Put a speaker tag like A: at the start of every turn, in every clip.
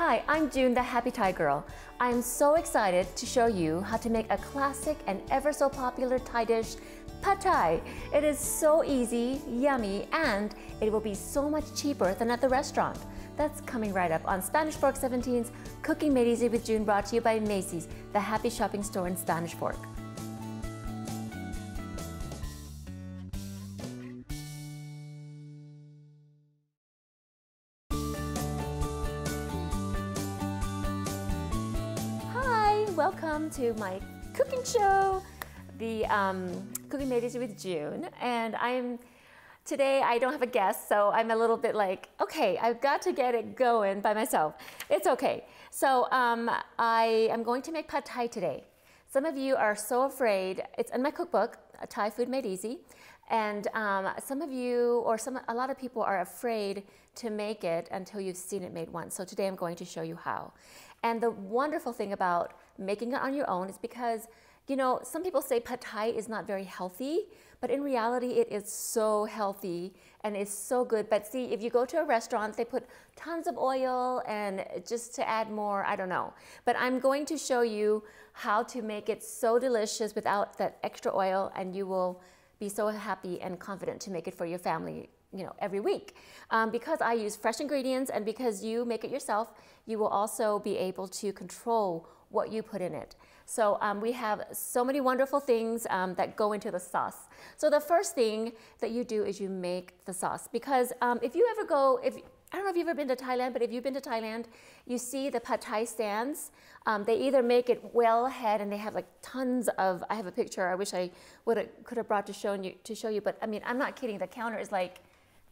A: Hi, I'm June, the Happy Thai Girl. I'm so excited to show you how to make a classic and ever so popular Thai dish, Pad Thai. It is so easy, yummy, and it will be so much cheaper than at the restaurant. That's coming right up on Spanish Fork 17's Cooking Made Easy with June, brought to you by Macy's, the happy shopping store in Spanish Fork. Welcome to my cooking show, the Cooking Made Easy with June. And today I don't have a guest, so I'm a little bit like, okay, I've got to get it going by myself. It's okay. So I am going to make Pad Thai today. Some of you are so afraid. It's in my cookbook, Thai Food Made Easy. And some of you, or a lot of people are afraid to make it until you've seen it made once. So today I'm going to show you how. And the wonderful thing about making it on your own is because, you know, some people say Pad Thai is not very healthy, but in reality it is so healthy and it's so good. But see, if you go to a restaurant, they put tons of oil and just to add more, I don't know. But I'm going to show you how to make it so delicious without that extra oil, and you will be so happy and confident to make it for your family, you know, every week. Because I use fresh ingredients and because you make it yourself, you will also be able to control what you put in it. So we have so many wonderful things that go into the sauce. So the first thing that you do is you make the sauce. Because if you ever go, I don't know if you've ever been to Thailand, but if you've been to Thailand, you see the Pad Thai stands. They either make it well ahead and they have like tons of, I have a picture I wish I could have brought to show you, but I mean, I'm not kidding, the counter is like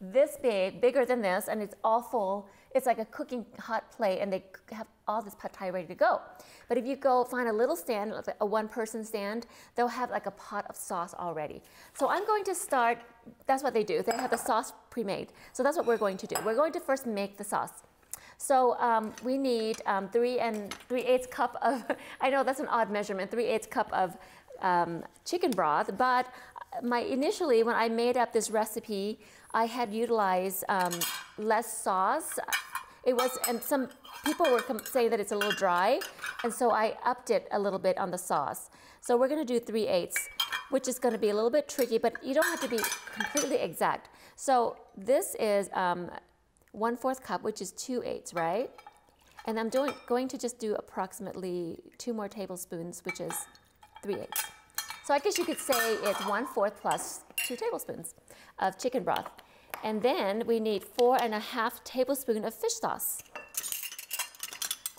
A: this big, bigger than this, and it's all full. It's like a cooking hot plate, and they have all this Pad Thai ready to go. But if you go find a little stand, like a one-person stand, they'll have like a pot of sauce already. So I'm going to start, that's what they do. They have the sauce pre-made. So that's what we're going to do. We're going to first make the sauce. So we need 3/8 cup of, I know that's an odd measurement, 3/8 cup of chicken broth, but initially when I made up this recipe, I had utilized less sauce. And some people were saying that it's a little dry, and so I upped it a little bit on the sauce. So we're gonna do 3/8, which is gonna be a little bit tricky, but you don't have to be completely exact. So this is 1/4 cup, which is 2/8, right? And I'm going to just do approximately 2 more tablespoons, which is 3/8. So I guess you could say it's 1/4 plus 2 tablespoons of chicken broth. And then we need 4.5 tablespoons of fish sauce.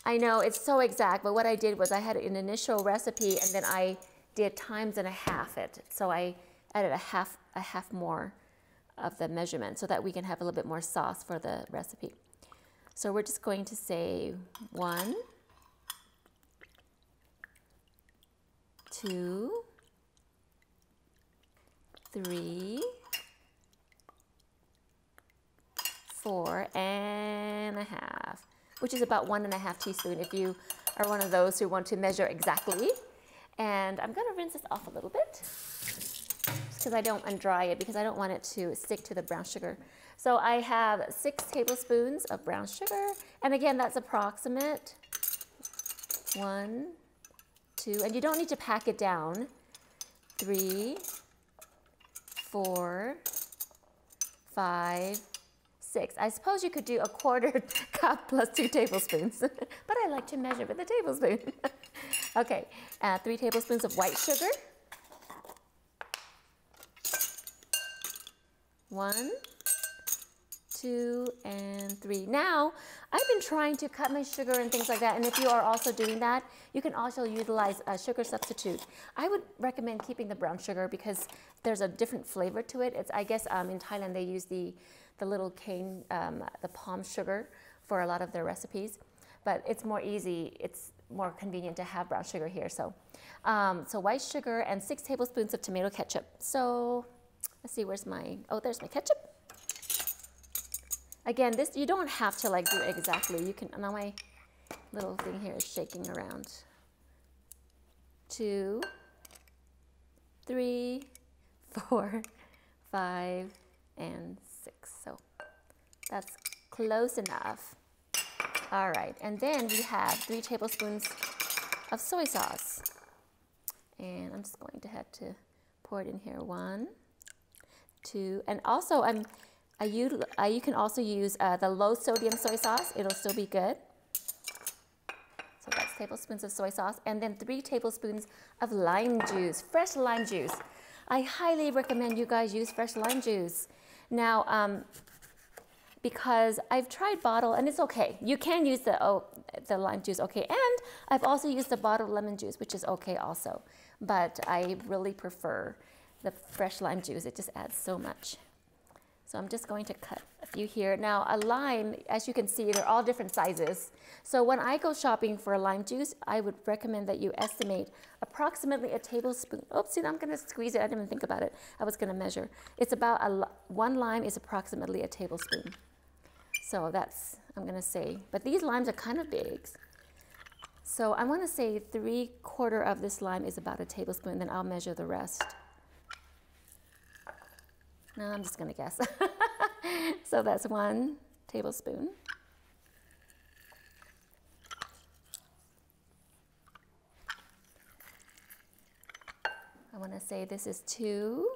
A: I know it's so exact, but what I did was I had an initial recipe and then I did times and a half it. So I added a half more of the measurement so that we can have a little bit more sauce for the recipe. So we're just going to say 1, 2, 3, 4.5, which is about 1.5 teaspoons if you are one of those who want to measure exactly. And I'm going to rinse this off a little bit because and dry it because I don't want it to stick to the brown sugar. So I have 6 tablespoons of brown sugar, and again that's approximate. 1, 2, and you don't need to pack it down. 3, 4, 5, 6. I suppose you could do 1/4 cup plus 2 tablespoons, but I like to measure with a tablespoon. Okay, 3 tablespoons of white sugar. 1, 2, and 3. Now, I've been trying to cut my sugar and things like that, and if you are also doing that, you can also utilize a sugar substitute. I would recommend keeping the brown sugar because there's a different flavor to it. I guess in Thailand they use the little cane, the palm sugar for a lot of their recipes, but it's more easy, it's more convenient to have brown sugar here. So, so white sugar and 6 tablespoons of tomato ketchup. So let's see, there's my ketchup. Again, this, you don't have to like do it exactly. You can, now my little thing here is shaking around. 2, 3, 4, 5, and 6. So that's close enough. All right, and then we have 3 tablespoons of soy sauce. And I'm just going to have to pour it in here. 1, 2, and also you can also use the low sodium soy sauce. It'll still be good. So that's tablespoons of soy sauce, and then 3 tablespoons of lime juice, fresh lime juice. I highly recommend you guys use fresh lime juice. Now, because I've tried bottle and it's okay. You can use the lime juice, okay. And I've also used the bottled lemon juice, which is okay also. But I really prefer the fresh lime juice. It just adds so much. So I'm just going to cut a few here. Now a lime, as you can see, they're all different sizes. So when I go shopping for lime juice, I would recommend that you estimate approximately a tablespoon. Oops, see, I'm gonna squeeze it. I didn't even think about it. I was gonna measure. It's about 1 lime is approximately a tablespoon. So that's, I'm gonna say, but these limes are kind of big. So I wanna say 3/4 of this lime is about a tablespoon, then I'll measure the rest. No, I'm just gonna guess. So that's 1 tablespoon. I wanna say this is 2.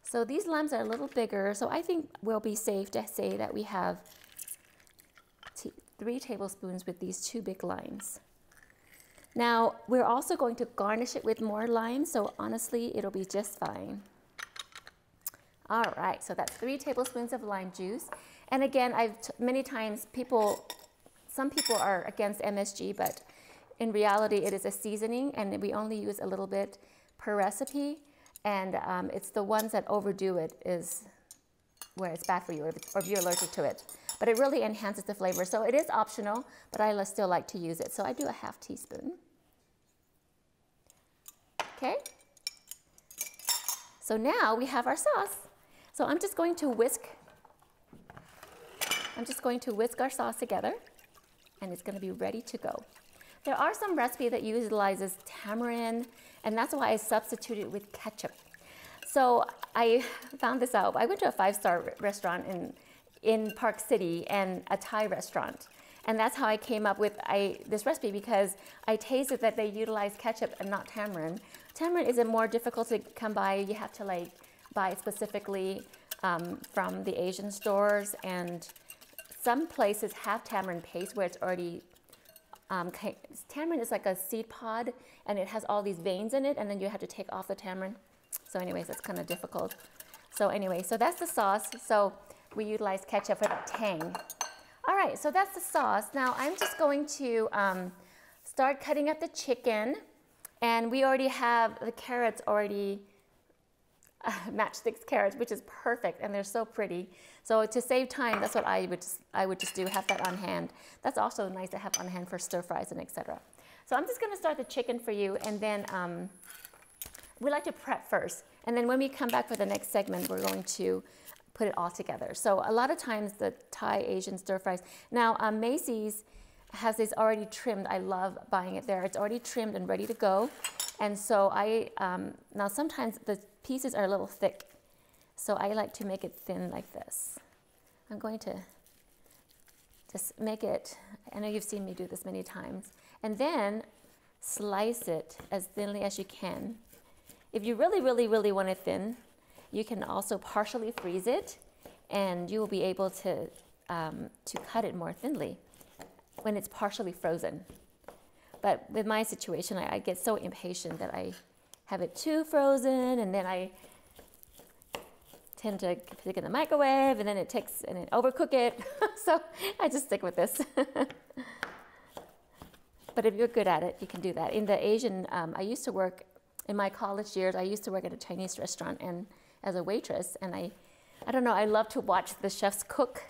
A: So these limes are a little bigger, so I think we'll be safe to say that we have 3 tablespoons with these 2 big limes. Now, we're also going to garnish it with more lime, so honestly, it'll be just fine. All right, so that's 3 tablespoons of lime juice. And again, many times some people are against MSG, but in reality, it is a seasoning, and we only use a little bit per recipe. And it's the ones that overdo it is where it's bad for you, or if you're allergic to it. But it really enhances the flavor. So it is optional, but I still like to use it. So I do a 1/2 teaspoon. Okay. So now we have our sauce. So I'm just going to whisk our sauce together, and it's going to be ready to go. There are some recipes that utilizes tamarind, and that's why I substituted with ketchup. So I found this out. I went to a 5-star restaurant in Park City, and a Thai restaurant. And that's how I came up with this recipe, because I tasted that they utilize ketchup and not tamarind. Tamarind is more difficult to come by. You have to buy it specifically from the Asian stores, and some places have tamarind paste where it's already tamarind is like a seed pod, and it has all these veins in it, and then you have to take off the tamarind. So anyways, that's kind of difficult. So anyway, so that's the sauce. So we utilize ketchup for that tang. All right, so that's the sauce. Now I'm just going to start cutting up the chicken, and we already have the carrots already matchsticks carrots, which is perfect, and they're so pretty. So to save time, that's what I would just do, have that on hand. That's also nice to have on hand for stir fries and etc. So I'm just going to start the chicken for you, and then we like to prep first, and then when we come back for the next segment, we're going to put it all together. So a lot of times the Thai Asian stir fries. Now Macy's has this already trimmed. I love buying it there. It's already trimmed and ready to go. And so now sometimes the pieces are a little thick, so I like to make it thin like this. I'm going to just make it, I know you've seen me do this many times, and then slice it as thinly as you can. If you really, really, really want it thin, you can also partially freeze it, and you will be able to cut it more thinly when it's partially frozen. But with my situation, I get so impatient that I have it too frozen, and then I tend to stick it in the microwave, and then it overcook it. So I just stick with this. But if you're good at it, you can do that. In the Asian, I used to work, in my college years, I used to work at a Chinese restaurant and as a waitress, and I don't know, I love to watch the chefs cook.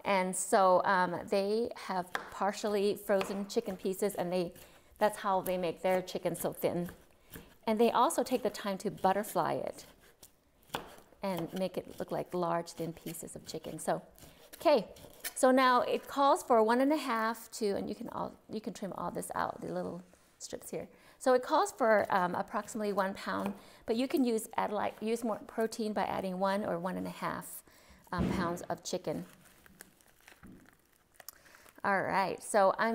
A: And so they have partially frozen chicken pieces, and that's how they make their chicken so thin. And they also take the time to butterfly it and make it look like large, thin pieces of chicken. So, okay. So now it calls for 1.5 to, and you can trim all this out, the little strips here. So it calls for approximately 1 pound, but you can use more protein by adding 1 or 1.5 pounds of chicken. All right, so I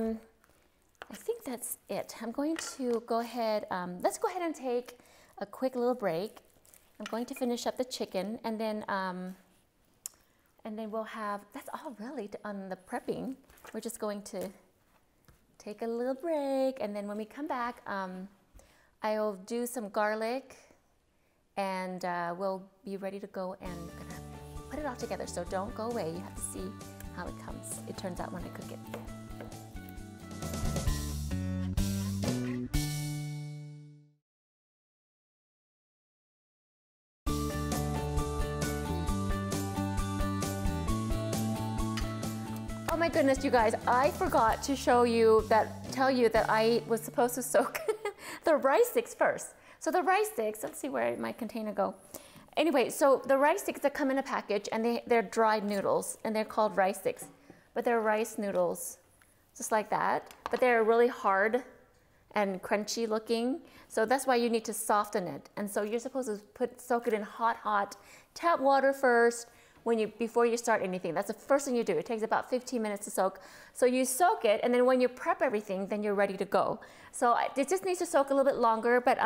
A: think that's it. I'm going to go ahead, let's go ahead and take a quick little break. I'm going to finish up the chicken, and then we'll have, that's all really on the prepping. We're just going to take a little break, and then when we come back, I'll do some garlic, and we'll be ready to go and gonna put it all together. So don't go away. You have to see how it turns out when I cook it. Oh my goodness, you guys, I forgot to tell you that I was supposed to soak the rice sticks first. So the rice sticks, let's see where my container go. Anyway, so the rice sticks that come in a package, and they're dried noodles, and they're called rice sticks. But they're rice noodles, just like that. But they're really hard and crunchy looking. So that's why you need to soften it. And so you're supposed to soak it in hot tap water first before you start anything. That's the first thing you do. It takes about 15 minutes to soak. So you soak it, and then when you prep everything, then you're ready to go. So it just needs to soak a little bit longer, but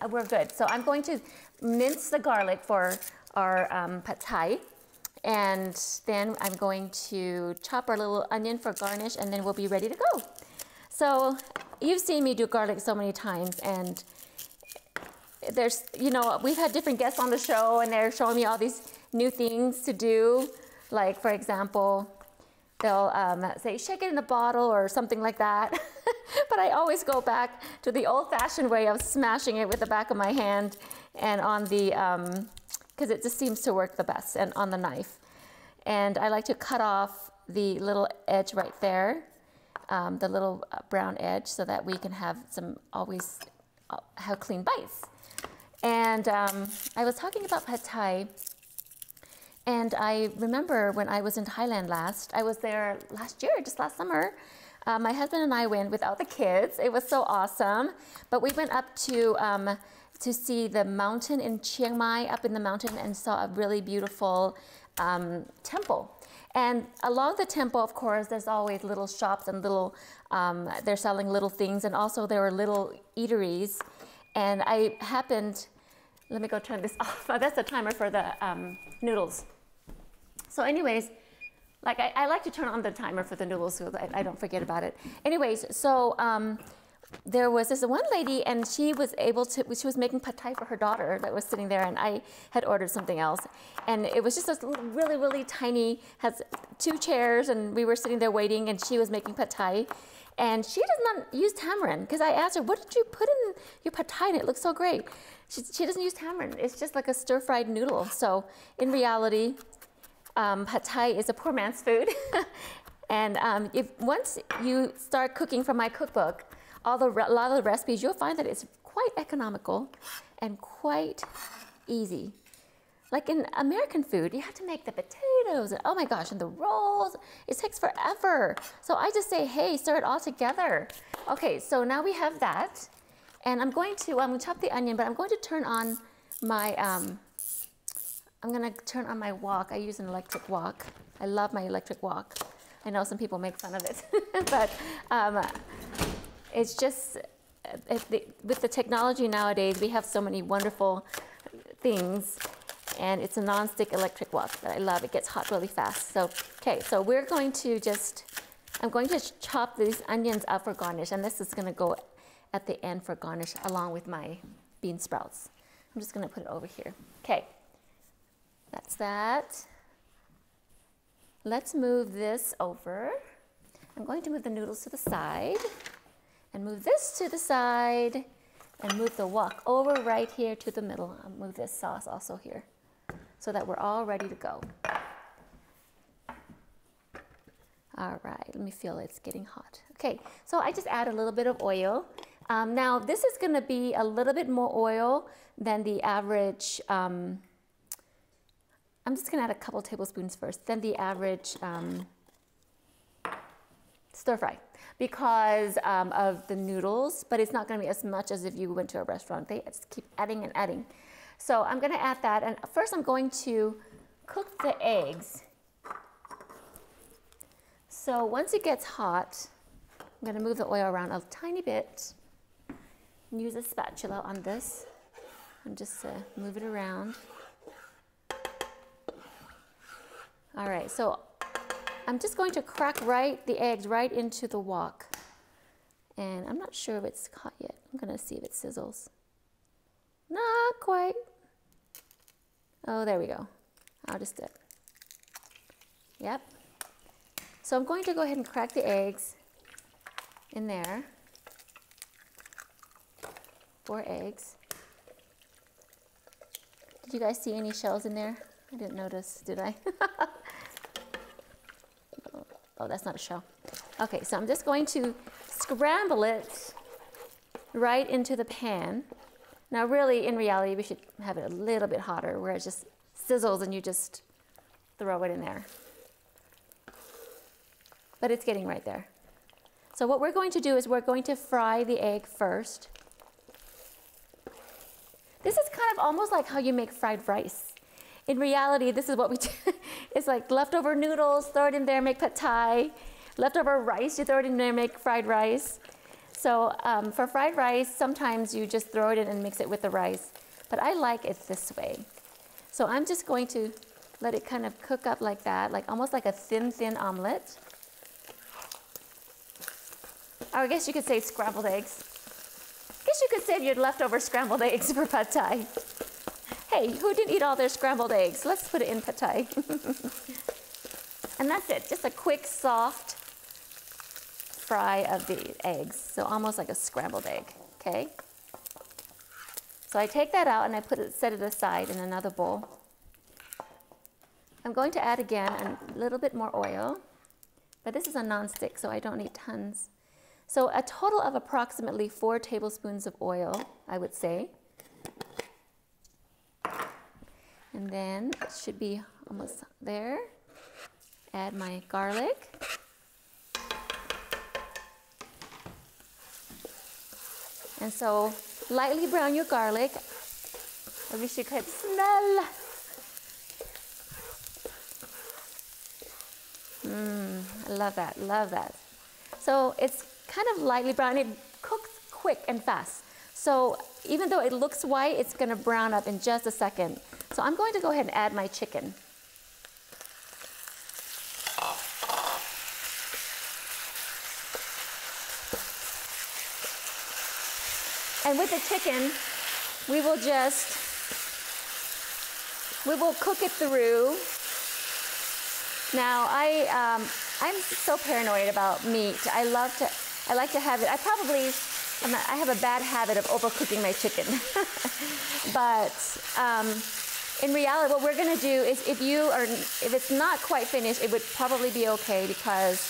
A: we're good. So I'm going to mince the garlic for our pad thai, and then I'm going to chop our little onion for garnish, and then we'll be ready to go. So you've seen me do garlic so many times, and there's, we've had different guests on the show, and they're showing me all these new things to do. Like, for example, they'll say, shake it in a bottle or something like that. But I always go back to the old-fashioned way of smashing it with the back of my hand and on the, because it just seems to work the best, and on the knife. And I like to cut off the little edge right there, the little brown edge, so that we can have always have clean bites. And I was talking about pad thai, and I remember when I was in Thailand last, I was there last year, just last summer. My husband and I went without the kids. It was so awesome. But we went up to see the mountain in Chiang Mai, up in the mountain, and saw a really beautiful temple. And along the temple, of course, there's always little shops and little, they're selling little things, and also there were little eateries. And I happened, let me go turn this off. Oh, that's the timer for the noodles. So anyways, like I like to turn on the timer for the noodles so that I don't forget about it. Anyways, so there was this one lady, and she was making pad thai for her daughter that was sitting there, and I had ordered something else. And it was just a really, really tiny, has 2 chairs, and we were sitting there waiting, and she was making pad thai. And she does not use tamarind, because I asked her, what did you put in your pad thai? And it looks so great. She doesn't use tamarind. It's just like a stir-fried noodle. So in reality, pad thai is a poor man's food. And once you start cooking from my cookbook, a lot of the recipes, you'll find that it's quite economical and quite easy. Like in American food, you have to make the potatoes, and oh my gosh, and the rolls. It takes forever. So I just say, hey, stir it all together. Okay, so now we have that. And I'm going to chop the onion, but I'm going to turn on my, wok. I use an electric wok. I love my electric wok. I know some people make fun of it, but it's just, with the technology nowadays, we have so many wonderful things. And it's a non-stick electric wok that I love. It gets hot really fast. So, okay, so we're going to I'm going to chop these onions up for garnish, and this is going to go at the end for garnish along with my bean sprouts. I'm just going to put it over here. Okay, that's that. Let's move this over. I'm going to move the noodles to the side, and move this to the side, and move the wok over right here to the middle. I'll move this sauce also here, so that we're all ready to go. All right, let me feel it's getting hot. Okay, so I just add a little bit of oil. Now this is gonna be a little bit more oil than the average, I'm just gonna add a couple tablespoons first, than the average stir fry, because of the noodles, but it's not gonna be as much as if you went to a restaurant. They just keep adding and adding. So I'm gonna add that, and first I'm going to cook the eggs. So once it gets hot, I'm going to move the oil around a tiny bit and use a spatula on this and just move it around. All right, so I'm just going to crack the eggs right into the wok. And I'm not sure if it's hot yet. I'm going to see if it sizzles. Not quite. Oh, there we go. I'll just dip. Yep. So I'm going to go ahead and crack the eggs in there. 4 eggs. Did you guys see any shells in there? I didn't notice, did I? Oh, that's not a shell. Okay, so I'm just going to scramble it right into the pan. Now really, in reality, we should have it a little bit hotter where it just sizzles and you just throw it in there. But it's getting right there. So what we're going to do is we're going to fry the egg first. This is kind of almost like how you make fried rice. In reality, this is what we do. It's like leftover noodles, throw it in there, make pad thai. Leftover rice, you throw it in there, make fried rice. So for fried rice, sometimes you just throw it in and mix it with the rice. But I like it this way. So I'm just going to let it kind of cook up like that, like almost like a thin omelet. Or I guess you could say scrambled eggs. I guess you could save your leftover scrambled eggs for pad thai. Hey, who didn't eat all their scrambled eggs? Let's put it in pad thai. And that's it, just a quick, soft fry of the eggs. So almost like a scrambled egg, okay? So I take that out and I set it aside in another bowl. I'm going to add again a little bit more oil, but this is a non-stick, so I don't need tons. So a total of approximately 4 tablespoons of oil, I would say. And then it should be almost there. Add my garlic. And so lightly brown your garlic. I wish you could smell. I love that, love that. So it's kind of lightly brown. It cooks quick and fast. So even though it looks white, it's going to brown up in just a second. So I'm going to go ahead and add my chicken. And with the chicken, we will cook it through. Now I'm so paranoid about meat. I like to have it. I have a bad habit of overcooking my chicken. But in reality, what we're going to do is if it's not quite finished, it would probably be okay because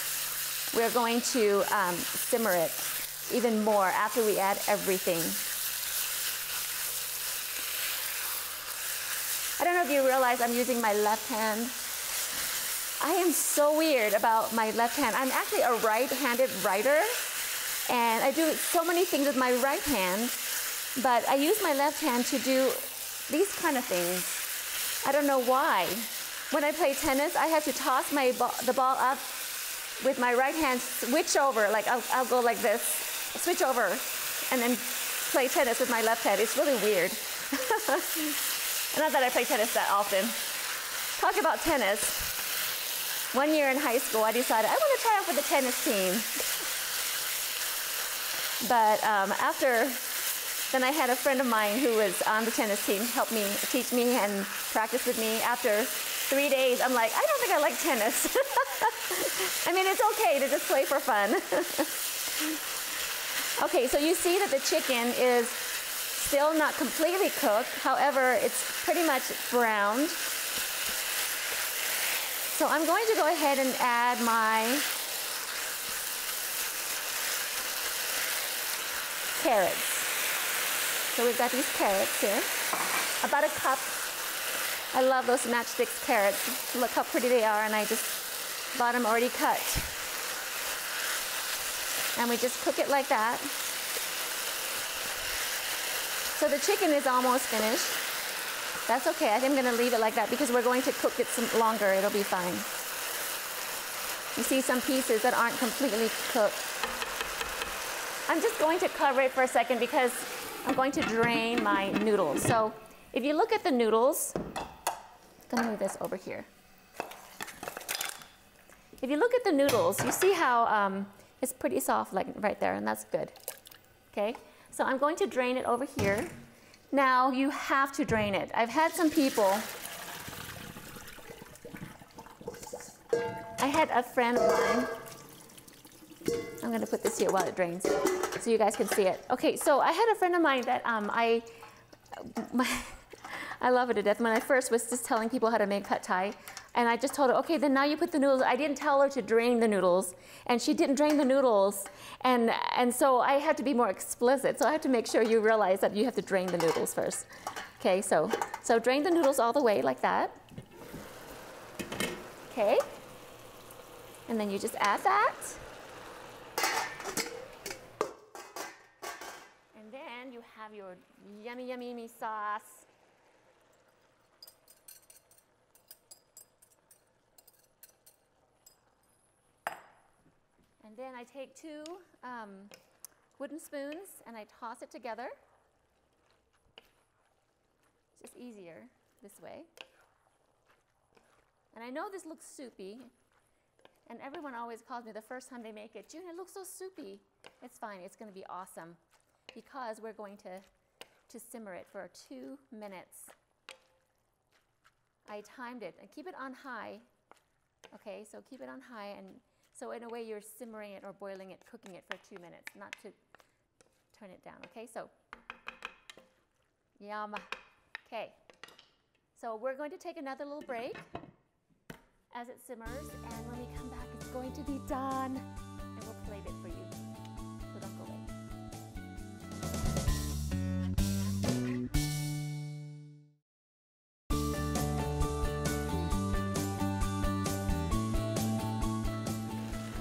A: we're going to simmer it even more after we add everything. I don't know if you realize I'm using my left hand. I am so weird about my left hand. I'm actually a right-handed writer, and I do so many things with my right hand, but I use my left hand to do these kind of things. I don't know why. When I play tennis, I have to toss the ball up with my right hand, switch over, like I'll go like this, switch over, and then play tennis with my left hand. It's really weird. Not that I play tennis that often. Talk about tennis. One year in high school, I decided I want to try out for the tennis team. But then I had a friend of mine who was on the tennis team help me, teach me and practice with me. After 3 days, I'm like, I don't think I like tennis. I mean, it's okay to just play for fun. Okay, so you see that the chicken is still not completely cooked. However, it's pretty much browned. So I'm going to go ahead and add my carrots. So we've got these carrots here, about a cup. I love those matchsticks carrots. Look how pretty they are, and I just bought them already cut. And we just cook it like that. So the chicken is almost finished. That's okay, I think I'm gonna leave it like that because we're going to cook it some longer, it'll be fine. You see some pieces that aren't completely cooked. I'm just going to cover it for a second because I'm going to drain my noodles. So if you look at the noodles, I'm gonna move this over here. If you look at the noodles, you see how it's pretty soft, like right there, and that's good. Okay, so I'm going to drain it over here. Now you have to drain it. I've had some people, I had a friend of mine, I'm gonna put this here while it drains so you guys can see it. Okay, so I had a friend of mine that I love her to death. When I first was just telling people how to make pad thai, and I just told her, okay, then now you put the noodles. I didn't tell her to drain the noodles, and she didn't drain the noodles, and so I had to be more explicit. So I had to make sure you realize that you have to drain the noodles first. Okay, so drain the noodles all the way like that. Okay, and then you just add that. And then you have your yummy, yummy, yummy sauce. And then I take two wooden spoons and I toss it together. It's just easier this way. And I know this looks soupy, and everyone always calls me the first time they make it, June, it looks so soupy. It's fine, it's gonna be awesome because we're going to simmer it for 2 minutes. I timed it, and keep it on high. Okay, so keep it on high, and so in a way you're simmering it or boiling it, cooking it for 2 minutes, not to turn it down, okay? So, yum. Okay, so we're going to take another little break as it simmers, and when we come back, it's going to be done, and we'll plate it for you, so don't go away.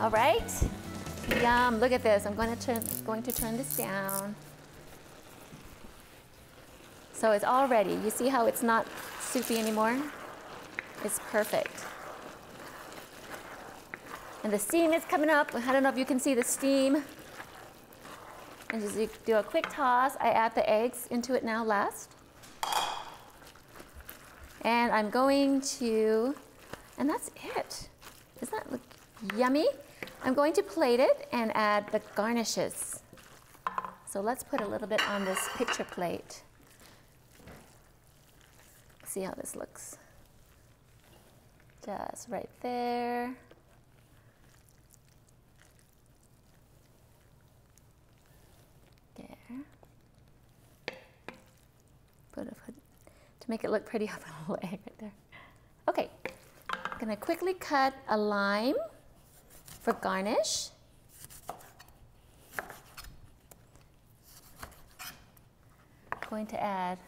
A: All right, yum, look at this. I'm going to turn this down. So it's all ready. You see how it's not soupy anymore? It's perfect. And the steam is coming up. I don't know if you can see the steam. And just do a quick toss. I add the eggs into it now last. And I'm going to, and that's it. Does that look yummy? I'm going to plate it and add the garnishes. So let's put a little bit on this picture plate. See how this looks. Just right there. There. To make it look pretty, I'll put a little egg right there. Okay, I'm gonna quickly cut a lime for garnish. I'm going to add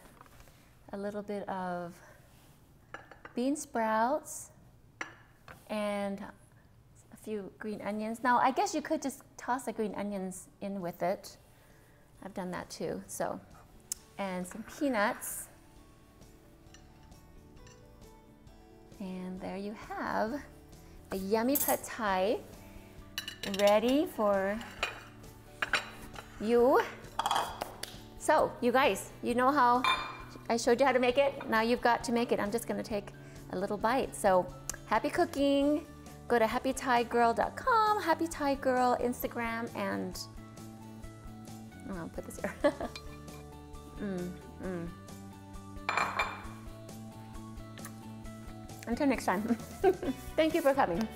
A: a little bit of bean sprouts and a few green onions. Now, I guess you could just toss the green onions in with it. I've done that too, so. And some peanuts. And there you have a yummy pad thai ready for you. So, you guys, you know how I showed you how to make it? Now you've got to make it. I'm just gonna take a little bite. So, happy cooking. Go to happythaigirl.com, Happy Thai Girl Instagram, and I'll put this here. Until next time. Thank you for coming.